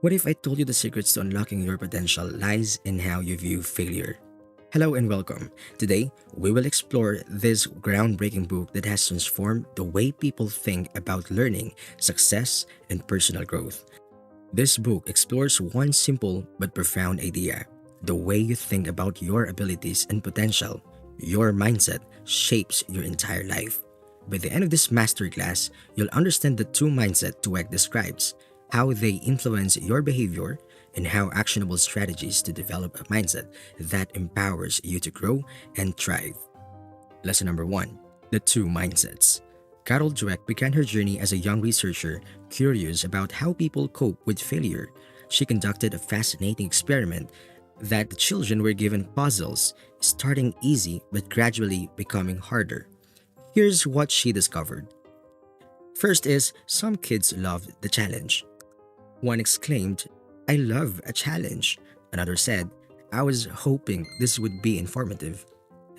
What if I told you the secrets to unlocking your potential lies in how you view failure? Hello and welcome. Today, we will explore this groundbreaking book that has transformed the way people think about learning, success, and personal growth. This book explores one simple but profound idea: the way you think about your abilities and potential. Your mindset shapes your entire life. By the end of this masterclass, you'll understand the two mindset Dweck describes, how they influence your behavior, and how actionable strategies to develop a mindset that empowers you to grow and thrive. Lesson number one: the two mindsets. Carol Dweck began her journey as a young researcher, curious about how people cope with failure. She conducted a fascinating experiment that the children were given puzzles, starting easy but gradually becoming harder. Here's what she discovered. First is, some kids loved the challenge. One exclaimed, "I love a challenge." Another said, "I was hoping this would be informative."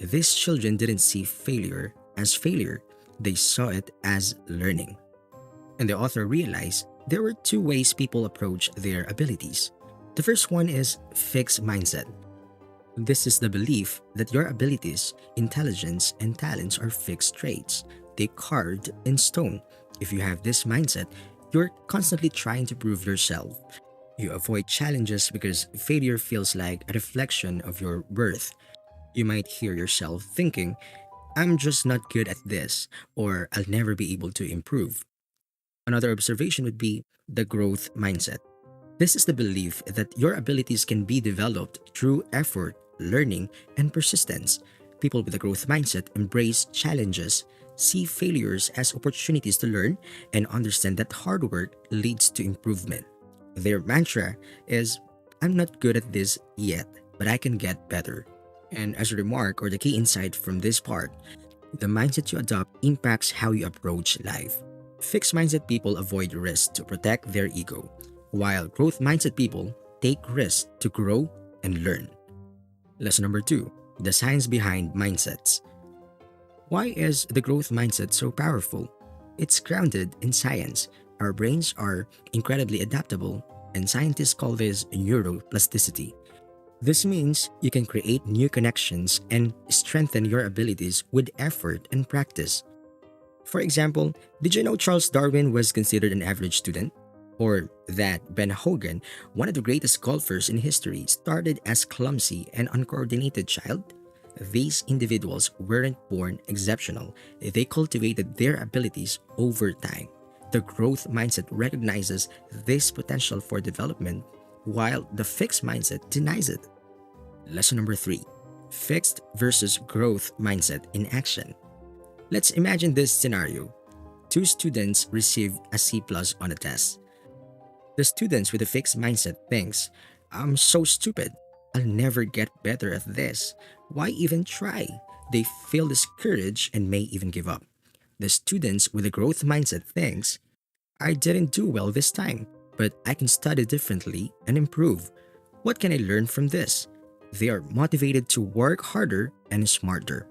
These children didn't see failure as failure, they saw it as learning. And the author realized there were two ways people approach their abilities. The first one is fixed mindset. This is the belief that your abilities, intelligence, and talents are fixed traits. They carved in stone. If you have this mindset, you're constantly trying to prove yourself. You avoid challenges because failure feels like a reflection of your worth. You might hear yourself thinking, "I'm just not good at this," or "I'll never be able to improve." Another observation would be the growth mindset. This is the belief that your abilities can be developed through effort, learning, and persistence. People with a growth mindset embrace challenges, see failures as opportunities to learn, and understand that hard work leads to improvement. Their mantra is, "I'm not good at this yet, but I can get better." And as a remark or the key insight from this part, the mindset you adopt impacts how you approach life. Fixed mindset people avoid risk to protect their ego, while growth mindset people take risks to grow and learn. Lesson number two: the science behind mindsets. Why is the growth mindset so powerful? It's grounded in science. Our brains are incredibly adaptable, and scientists call this neuroplasticity. This means you can create new connections and strengthen your abilities with effort and practice. For example, did you know Charles Darwin was considered an average student? Or that Ben Hogan, one of the greatest golfers in history, started as clumsy and uncoordinated child? These individuals weren't born exceptional. They cultivated their abilities over time. The growth mindset recognizes this potential for development, while the fixed mindset denies it. Lesson number three: fixed versus growth mindset in action. Let's imagine this scenario. Two students receive a C plus on a test. The students with a fixed mindset thinks, "I'm so stupid. I'll never get better at this. Why even try?" They feel discouraged and may even give up. The students with a growth mindset thinks, "I didn't do well this time, but I can study differently and improve. What can I learn from this?" They are motivated to work harder and smarter.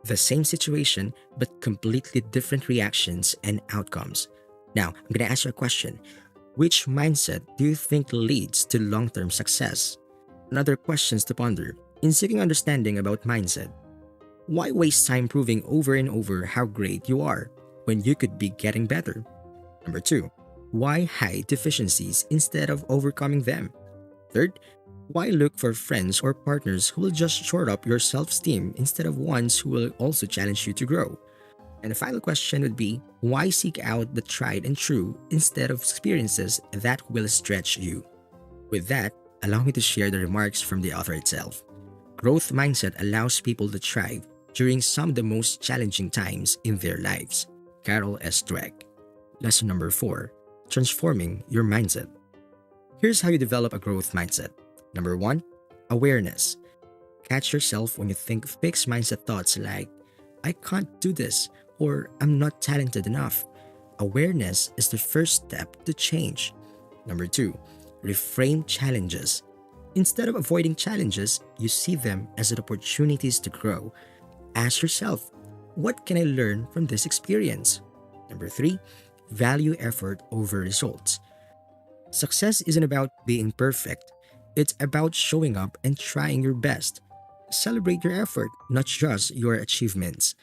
The same situation, but completely different reactions and outcomes. Now, I'm going to ask you a question. Which mindset do you think leads to long-term success? Another questions to ponder. In seeking understanding about mindset, why waste time proving over and over how great you are when you could be getting better? Number two, why hide deficiencies instead of overcoming them? Third, why look for friends or partners who will just shore up your self-esteem instead of ones who will also challenge you to grow? And the final question would be, why seek out the tried and true instead of experiences that will stretch you? With that, allow me to share the remarks from the author itself. Growth mindset allows people to thrive during some of the most challenging times in their lives. Carol S. Dweck. Lesson number four: transforming your mindset. Here's how you develop a growth mindset. Number one, awareness. Catch yourself when you think fixed mindset thoughts like, "I can't do this," or "I'm not talented enough." Awareness is the first step to change. Number two, reframe challenges. Instead of avoiding challenges, you see them as opportunities to grow. Ask yourself, what can I learn from this experience? Number three, value effort over results. Success isn't about being perfect, it's about showing up and trying your best. Celebrate your effort, not just your achievements.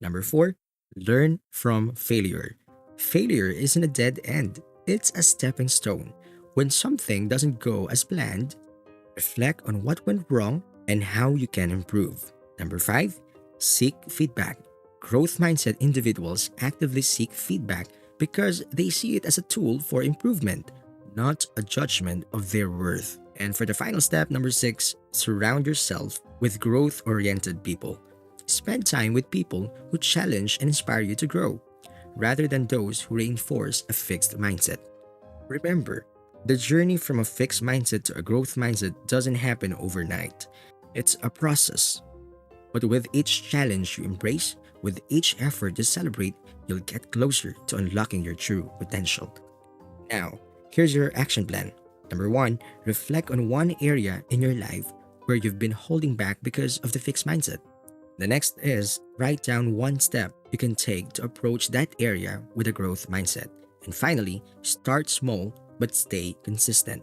Number four, learn from failure. Failure isn't a dead end, it's a stepping stone. When something doesn't go as planned, reflect on what went wrong and how you can improve. Number five, seek feedback. Growth mindset individuals actively seek feedback because they see it as a tool for improvement, not a judgment of their worth. And for the final step, number six, surround yourself with growth oriented people. Spend time with people who challenge and inspire you to grow, rather than those who reinforce a fixed mindset. Remember, the journey from a fixed mindset to a growth mindset doesn't happen overnight. It's a process. But with each challenge you embrace, with each effort you celebrate, you'll get closer to unlocking your true potential. Now, here's your action plan. Number one, reflect on one area in your life where you've been holding back because of the fixed mindset. The next is write down one step you can take to approach that area with a growth mindset. And finally, start small but stay consistent.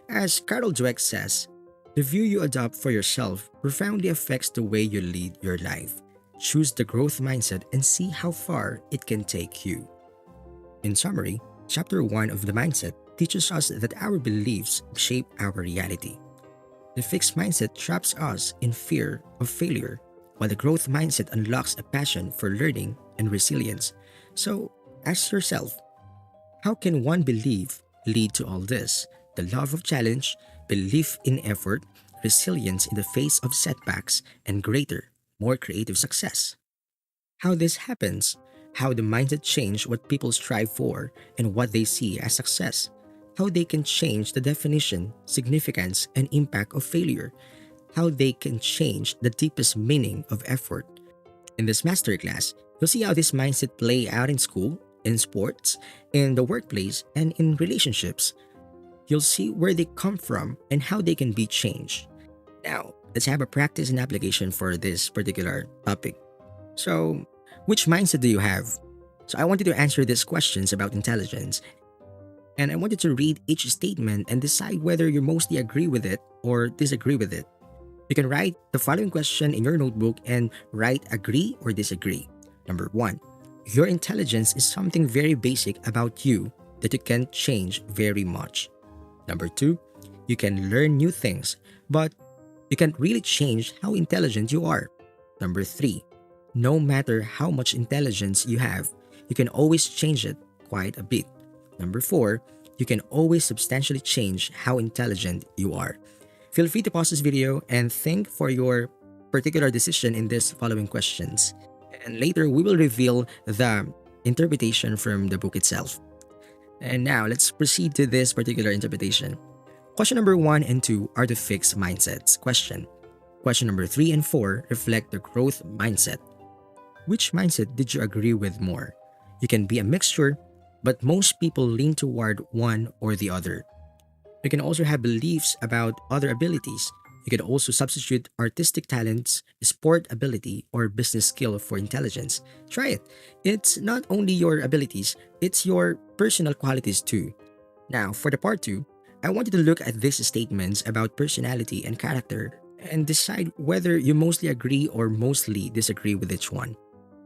As Carol Dweck says, the view you adopt for yourself profoundly affects the way you lead your life. Choose the growth mindset and see how far it can take you. In summary, Chapter 1 of the Mindset teaches us that our beliefs shape our reality. The fixed mindset traps us in fear of failure, while the growth mindset unlocks a passion for learning and resilience. So, ask yourself, how can one belief lead to all this? The love of challenge, belief in effort, resilience in the face of setbacks, and greater, more creative success. How this happens, how the mindset change what people strive for and what they see as success, how they can change the definition, significance, and impact of failure, how they can change the deepest meaning of effort. In this masterclass, you'll see how this mindset play out in school, in sports, in the workplace, and in relationships. You'll see where they come from and how they can be changed. Now, let's have a practice and application for this particular topic. So, which mindset do you have? So, I want you to answer these questions about intelligence. And I want you to read each statement and decide whether you mostly agree with it or disagree with it. You can write the following question in your notebook and write agree or disagree. Number one, your intelligence is something very basic about you that you can't change very much. Number two, you can learn new things, but you can't really change how intelligent you are. Number three, no matter how much intelligence you have, you can always change it quite a bit. Number four, you can always substantially change how intelligent you are. Feel free to pause this video and think for your particular decision in these following questions. And later, we will reveal the interpretation from the book itself. And now, let's proceed to this particular interpretation. Question number 1 and 2 are the fixed mindsets question. Question number 3 and 4 reflect the growth mindset. Which mindset did you agree with more? You can be a mixture, but most people lean toward one or the other. You can also have beliefs about other abilities. You can also substitute artistic talents, sport ability, or business skill for intelligence. Try it. It's not only your abilities, it's your personal qualities too. Now, for the part 2, I want you to look at these statements about personality and character and decide whether you mostly agree or mostly disagree with each one.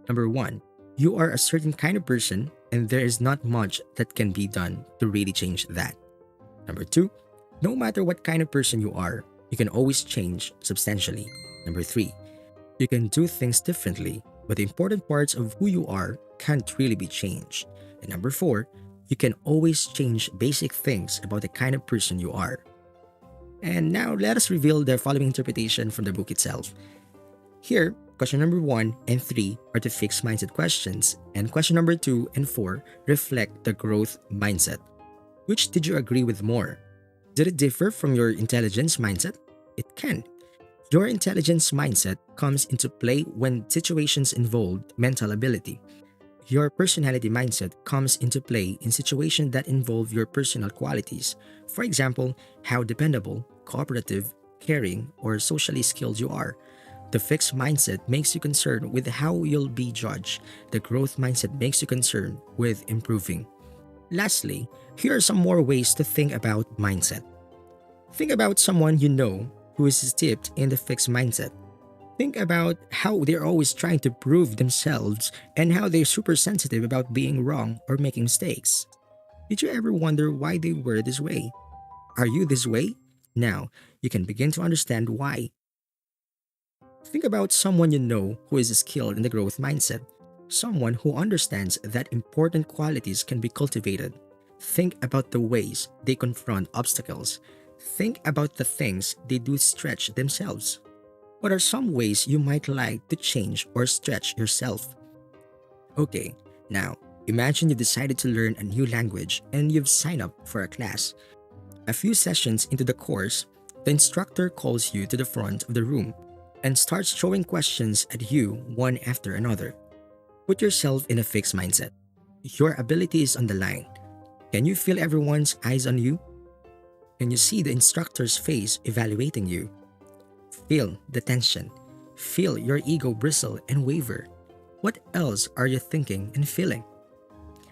Number 1, you are a certain kind of person and there is not much that can be done to really change that. Number 2, no matter what kind of person you are, you can always change substantially. Number 3, you can do things differently, but the important parts of who you are can't really be changed. And number 4, you can always change basic things about the kind of person you are. And now let us reveal the following interpretation from the book itself. Here, question number 1 and 3 are the fixed mindset questions, and question number 2 and 4 reflect the growth mindset. Which did you agree with more? Did it differ from your intelligence mindset? It can. Your intelligence mindset comes into play when situations involve mental ability. Your personality mindset comes into play in situations that involve your personal qualities. For example, how dependable, cooperative, caring, or socially skilled you are. The fixed mindset makes you concerned with how you'll be judged. The growth mindset makes you concerned with improving. Lastly, here are some more ways to think about mindset. Think about someone you know who is steeped in the fixed mindset. Think about how they're always trying to prove themselves and how they're super sensitive about being wrong or making mistakes. Did you ever wonder why they were this way? Are you this way? Now, you can begin to understand why. Think about someone you know who is skilled in the growth mindset, someone who understands that important qualities can be cultivated. Think about the ways they confront obstacles. Think about the things they do stretch themselves. What are some ways you might like to change or stretch yourself? Okay, now imagine you decided to learn a new language and you've signed up for a class. A few sessions into the course, the instructor calls you to the front of the room and starts throwing questions at you one after another. Put yourself in a fixed mindset. Your ability is on the line. Can you feel everyone's eyes on you? Can you see the instructor's face evaluating you? Feel the tension. Feel your ego bristle and waver. What else are you thinking and feeling?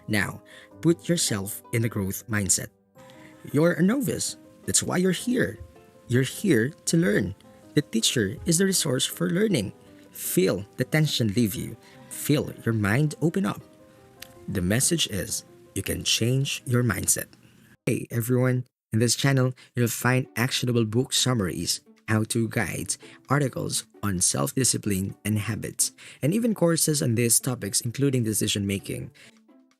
Now, put yourself in the growth mindset. You're a novice. That's why you're here. You're here to learn. The teacher is the resource for learning. Feel the tension leave you. Feel your mind open up. The message is you can change your mindset. Hey everyone, in this channel, you'll find actionable book summaries, how-to guides, articles on self-discipline and habits, and even courses on these topics including decision making.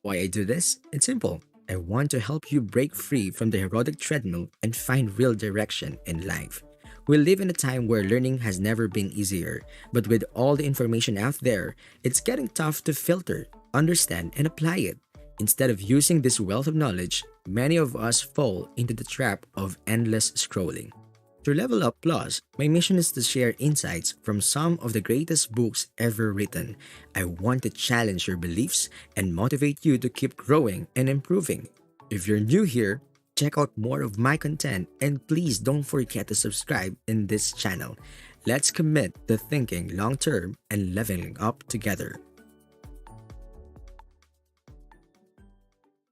Why I do this? It's simple. I want to help you break free from the erotic treadmill and find real direction in life. We live in a time where learning has never been easier, but with all the information out there, it's getting tough to filter, understand, and apply it. Instead of using this wealth of knowledge, many of us fall into the trap of endless scrolling. Through Level Up Plus, my mission is to share insights from some of the greatest books ever written. I want to challenge your beliefs and motivate you to keep growing and improving. If you're new here, check out more of my content and please don't forget to subscribe in this channel. Let's commit to thinking long-term and leveling up together.